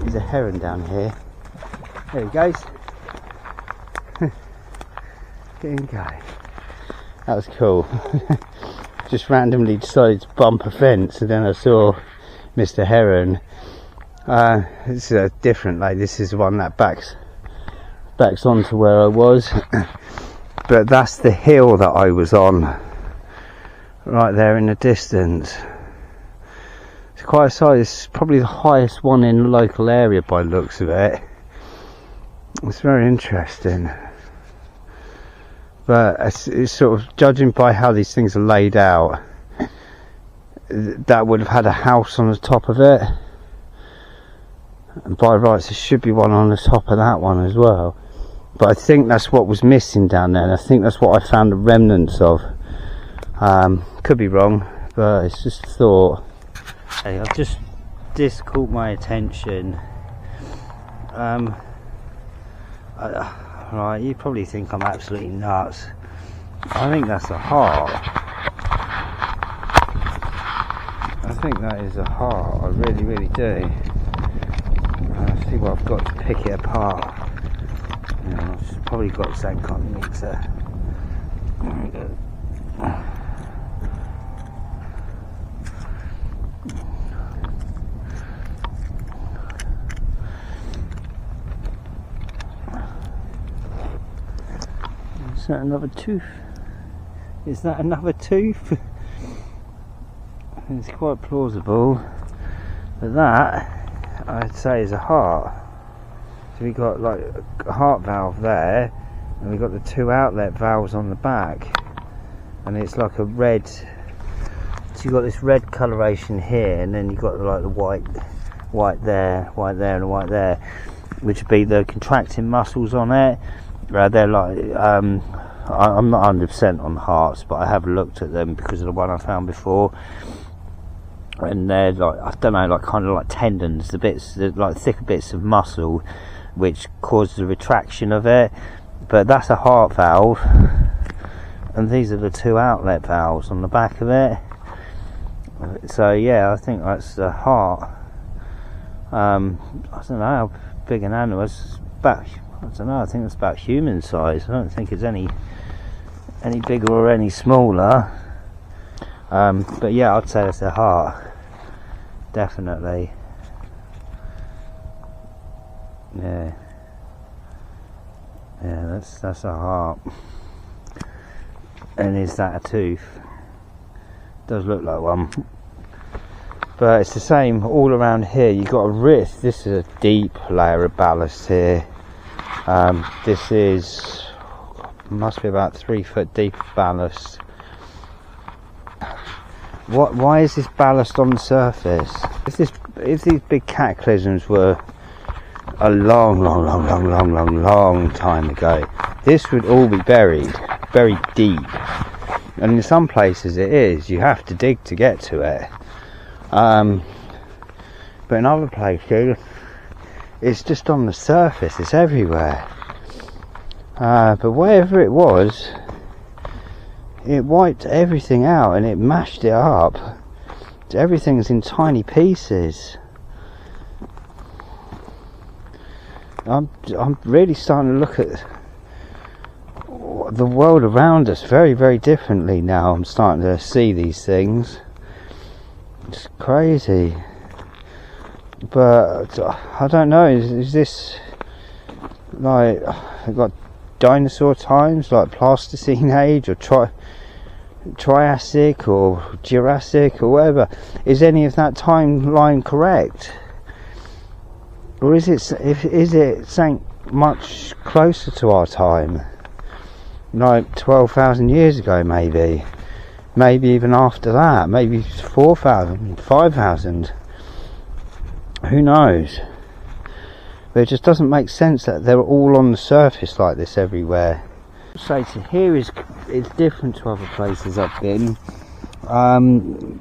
There's a heron down here. There he goes. Get him going. That was cool. Just randomly decided to bump a fence, and then I saw Mr. Heron. This is a different lake. This is the one that backs onto where I was. But that's the hill that I was on, right there in the distance. It's quite a size. It's probably the highest one in the local area by the looks of it. It's very interesting. But it's sort of, judging by how these things are laid out, that would have had a house on the top of it. And by rights there should be one on the top of that one as well. But I think that's what was missing down there, and I think that's what I found the remnants of. Could be wrong, but it's just a thought. Hey, this caught my attention. Right, you probably think I'm absolutely nuts. I think that's a heart. I think that is a heart. I really, really do. Let's see what I've got to pick it apart. I've probably got some kind of mixer. There we go. Is that another tooth? Is that another tooth? It's quite plausible. But that, I'd say, is a heart. So we got like a heart valve there, and we got the two outlet valves on the back, and it's like a red. So you got this red coloration here, and then you got like the white there, and white there, which would be the contracting muscles on it. They're like I'm not 100% on hearts, but I have looked at them because of the one I found before. And they're like, I don't know, like kind of like tendons, the like thicker bits of muscle, which causes the retraction of it. But that's a heart valve, and these are the two outlet valves on the back of it. So yeah, I think that's the heart. I don't know how big an animal is. About, I don't know, I think it's about human size. I don't think it's any bigger or any smaller. But yeah, I'd say it's a heart. Definitely. Yeah, that's a heart. And is that a tooth? Does look like one. But it's the same all around here. You've got a rift. This is a deep layer of ballast here. This must be about 3 foot deep of ballast. Why is this ballast on the surface? If these big cataclysms were a long time ago, this would all be buried very deep. And in some places it is. You have to dig to get to it. But in other places, it's just on the surface. It's everywhere. But wherever it was, it wiped everything out and it mashed it up. Everything's in tiny pieces. I'm really starting to look at the world around us very, very differently now. I'm starting to see these things. It's crazy. But I don't know, is this like, I've got dinosaur times, like Pleistocene age, or Triassic or Jurassic or whatever? Is any of that timeline correct, or is it something much closer to our time, like 12,000 years ago? Maybe even after that, maybe 4,000, 5,000, who knows? But it just doesn't make sense that they're all on the surface like this everywhere. So here is different to other places I've been.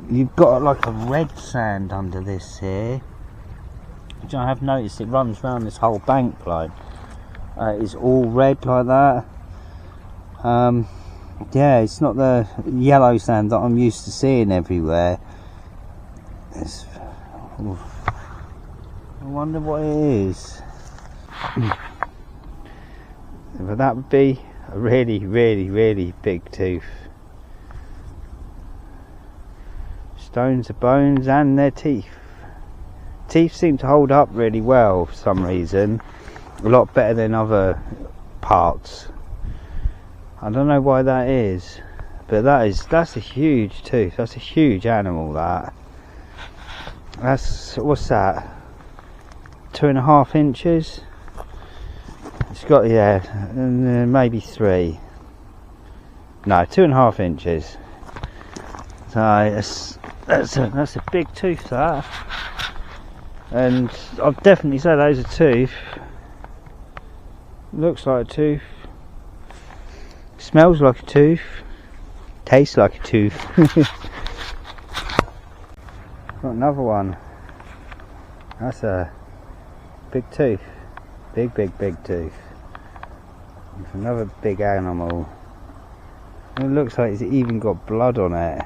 You've got like a red sand under this here, which I have noticed it runs around this whole bank line. It's all red like that. Yeah, it's not the yellow sand that I'm used to seeing everywhere. I wonder what it is. But that would be a really, really, really big tooth. Stones are bones and their teeth. Teeth seem to hold up really well for some reason. A lot better than other parts. I don't know why that is. But that's a huge tooth. That's a huge animal, that. That's, what's that? 2.5 inches? It's got, yeah, maybe 3. No, 2.5 inches. So that's a big tooth, that. And I'd definitely say that is a tooth. Looks like a tooth. Smells like a tooth. Tastes like a tooth. Got another one. That's a big tooth. Big tooth. It's another big animal. It looks like it's even got blood on it.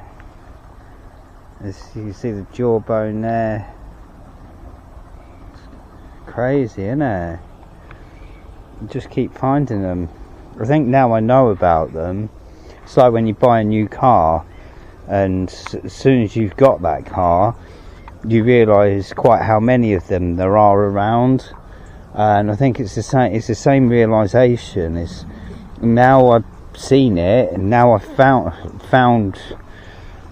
As you can see the jawbone there. It's crazy, isn't it? You just keep finding them. I think now I know about them. It's like when you buy a new car, and as soon as you've got that car, you realise quite how many of them there are around. And I think it's the same. It's the same realisation. It's now I've seen it, and now I've found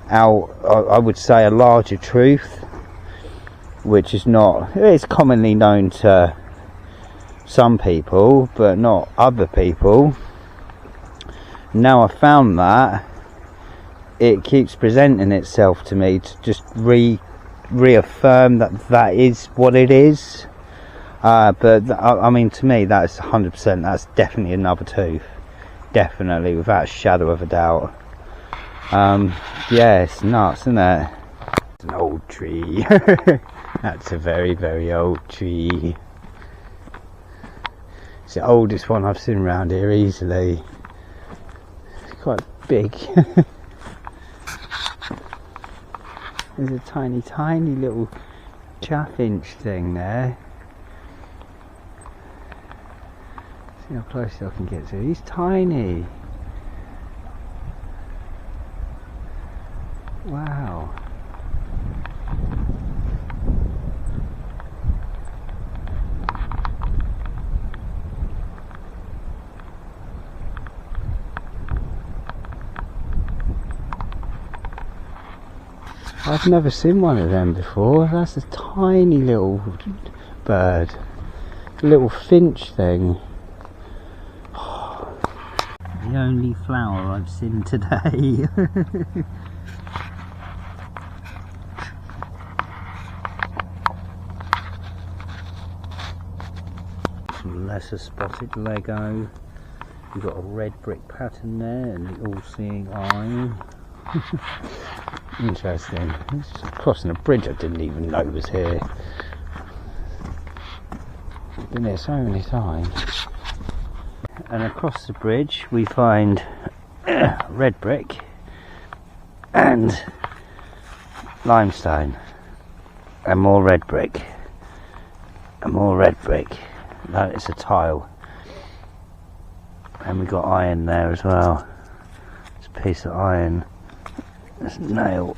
out. I would say a larger truth, which is not. It's commonly known to some people, but not other people. Now I've found that, it keeps presenting itself to me to just reaffirm that is what it is. But I mean, to me, that's 100%. That's definitely another tooth, definitely, without a shadow of a doubt. Yeah, it's nuts, isn't it? It's an old tree. That's a very, very old tree. It's the oldest one I've seen around here easily. It's quite big. There's a tiny little chaffinch thing there. See how close I can get to it. He's tiny. Wow. I've never seen one of them before. That's a tiny little bird. A little finch thing. The only flower I've seen today. Some lesser spotted Lego. We've got a red brick pattern there and the all-seeing eye. Interesting. It's crossing a bridge I didn't even know was here. Been here so many times. And across the bridge we find red brick and limestone, and more red brick, and more red brick. That is a tile. And we got iron there as well. It's a piece of iron. It's a nail.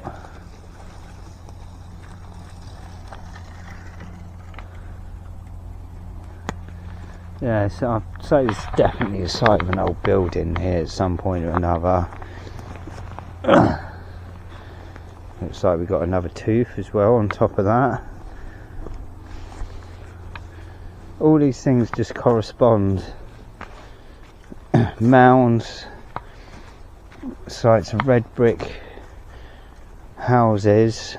Yeah, so I'd say it's definitely a site of an old building here at some point or another. Looks like we've got another tooth as well on top of that. All these things just correspond. Mounds, sites of red brick houses,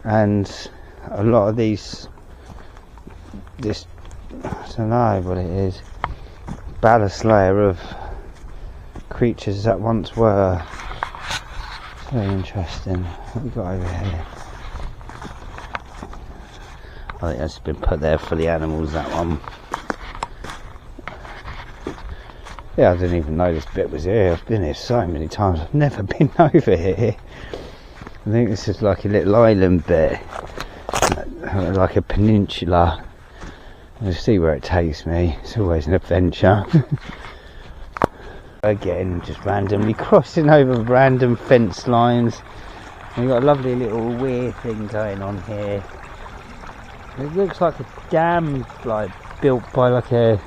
and a lot of this, I don't know what it is, ballast layer of creatures that once were. It's very interesting. What we got over here? I think that's been put there for the animals, that one. Yeah, I didn't even know this bit was here. I've been here so many times. I've never been over here. I think this is like a little island bit. like a peninsula. We'll see where it takes me. It's always an adventure. Again, just randomly crossing over random fence lines. We've got a lovely little weir thing going on here. It looks like a dam, like built by like a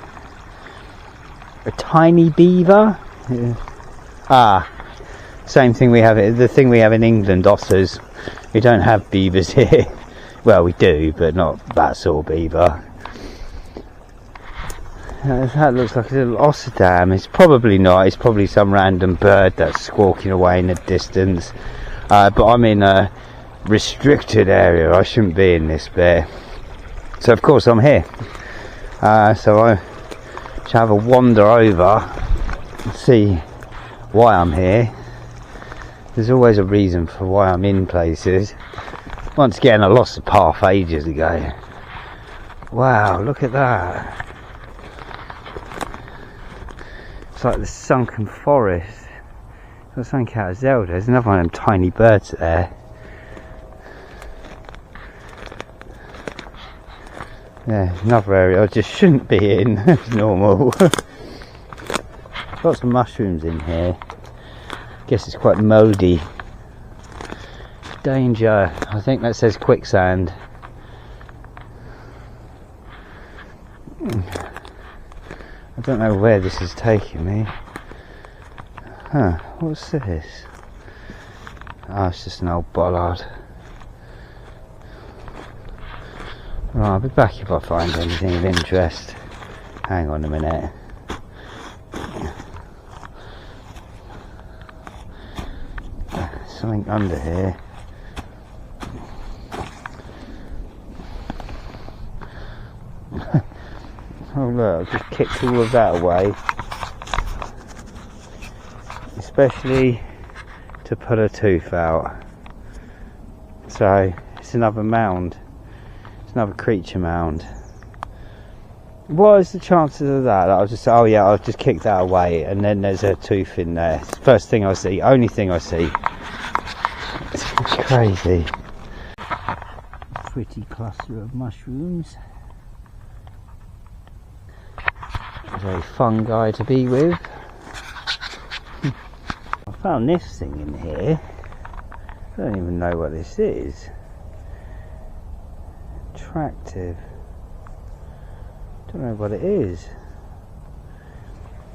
tiny beaver. Yeah. Same thing we have. The thing we have in England, otters. We don't have beavers here. Well, we do, but not that sort of beaver. That looks like a little otter dam. It's probably not. It's probably some random bird that's squawking away in the distance. But I'm in a restricted area. I shouldn't be in this bit. So of course I'm here. So I shall have a wander over and see why I'm here. There's always a reason for why I'm in places. Once again, I lost the path ages ago. Wow, look at that. It's like the sunken forest. It's something out of Zelda. There's another one of them tiny birds there. Yeah, another area I just shouldn't be in. It's normal. Lots of mushrooms in here. Guess it's quite mouldy. Danger. I think that says quicksand. I don't know where this is taking me. Huh, what's this? Oh, it's just an old bollard. Right, I'll be back if I find anything of interest. Hang on a minute. Something under here. Oh look, I've just kicked all of that away. Especially to pull a tooth out. So, it's another mound. It's another creature mound. What is the chances of that? I'll just say, oh yeah, I'll just kick that away and then there's a tooth in there. First thing I see, only thing I see. It's crazy. Pretty cluster of mushrooms. A very fun guy to be with. I found this thing in here. I don't even know what this is. Attractive. Don't know what it is.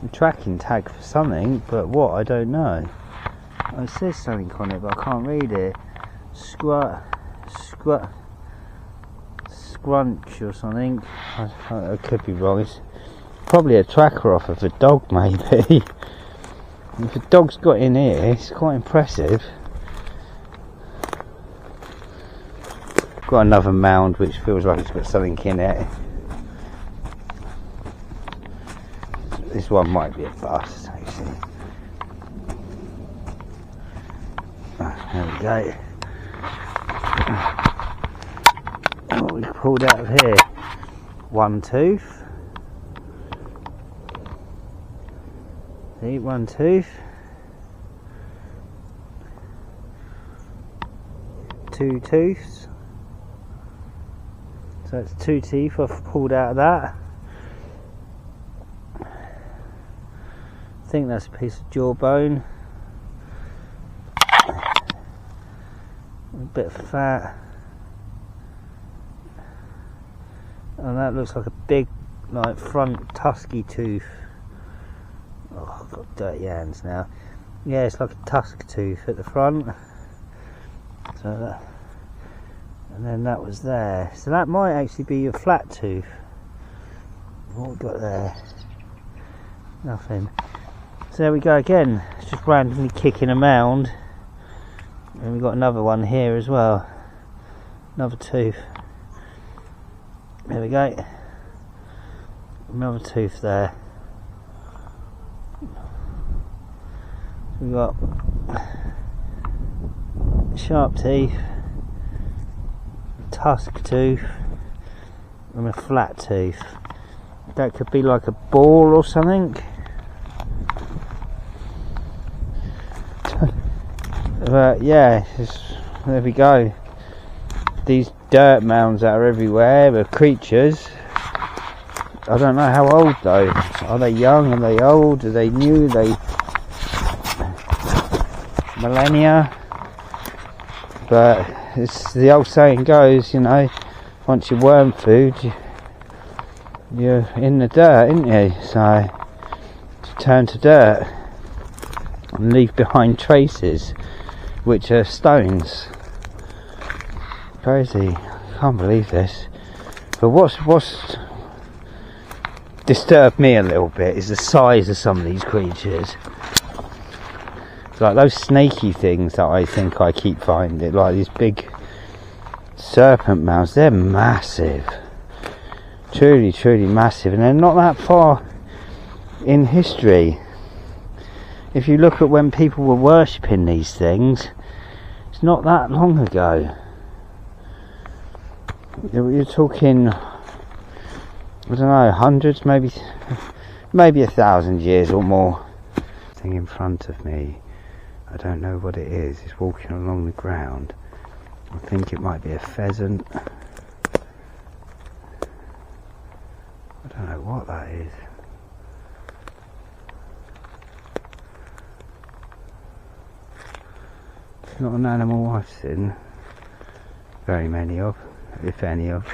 A tracking tag for something, but what I don't know. It says something on it, but I can't read it. Scrunch or something. I could be wrong. It's probably a tracker off of a dog, maybe. If a dog's got in here, it's quite impressive. Got another mound which feels like it's got something in it. This one might be a bust, actually. There we go. What we pulled out of here? One tooth. See, one tooth. Two tooths. So that's two teeth I've pulled out of that. I think that's a piece of jawbone. A bit of fat. And that looks like a big, like, front tusky tooth. Oh, I've got dirty hands now. Yeah, it's like a tusk tooth at the front. So that, and then that was there. So that might actually be a flat tooth. What we got there? Nothing. So there we go again. It's just randomly kicking a mound. And we've got another one here as well. Another tooth. There we go. Another tooth there. So we've got sharp teeth, tusk tooth, and a flat tooth. That could be like a boar or something. Yeah, there we go. These dirt mounds that are everywhere with creatures. I don't know how old though. Are they young? Are they old? Are they new? Are they millennia? But it's the old saying goes, you know, once you worm food, you're in the dirt, ain't you? So turn to dirt and leave behind traces, which are stones. Crazy, can't believe this. But what's disturbed me a little bit is the size of some of these creatures. Like those snaky things that I think I keep finding, like these big serpent mounds, they're massive. Truly, truly massive, and they're not that far in history. If you look at when people were worshipping these things, it's not that long ago. You're talking, I don't know, hundreds, maybe 1,000 years or more. Thing in front of me, I don't know what it is. It's walking along the ground. I think it might be a pheasant. I don't know what that is. It's not an animal I've seen very many of, if any of.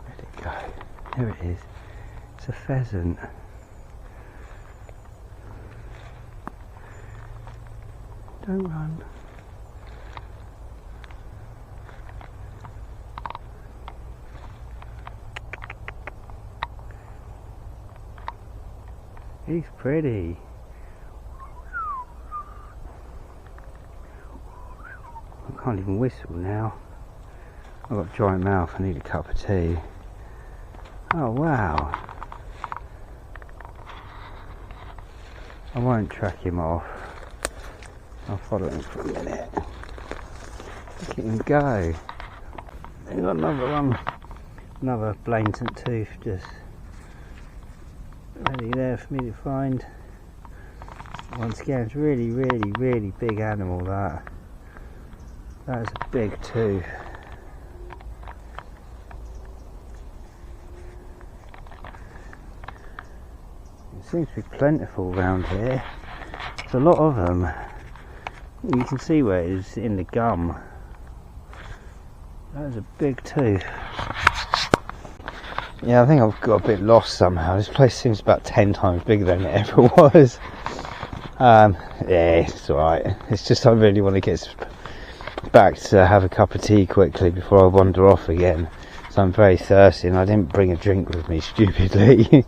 Where'd it go? There it is. It's a pheasant. Don't run. He's pretty. I can't even whistle now. I've got a dry mouth, I need a cup of tea. Oh wow. I won't track him off. I'll follow him for a minute. Look at him go. We've got another one. Another blatant tooth just ready there for me to find. Once again, it's really, really, really big animal that. That is a big tooth. It seems to be plentiful around here. There's a lot of them. You can see where it is in the gum. That is a big tooth. Yeah, I think I've got a bit lost somehow. This place seems about 10 times bigger than it ever was. Yeah, it's alright. It's just I really want to get back to have a cup of tea quickly before I wander off again. So I'm very thirsty and I didn't bring a drink with me, stupidly.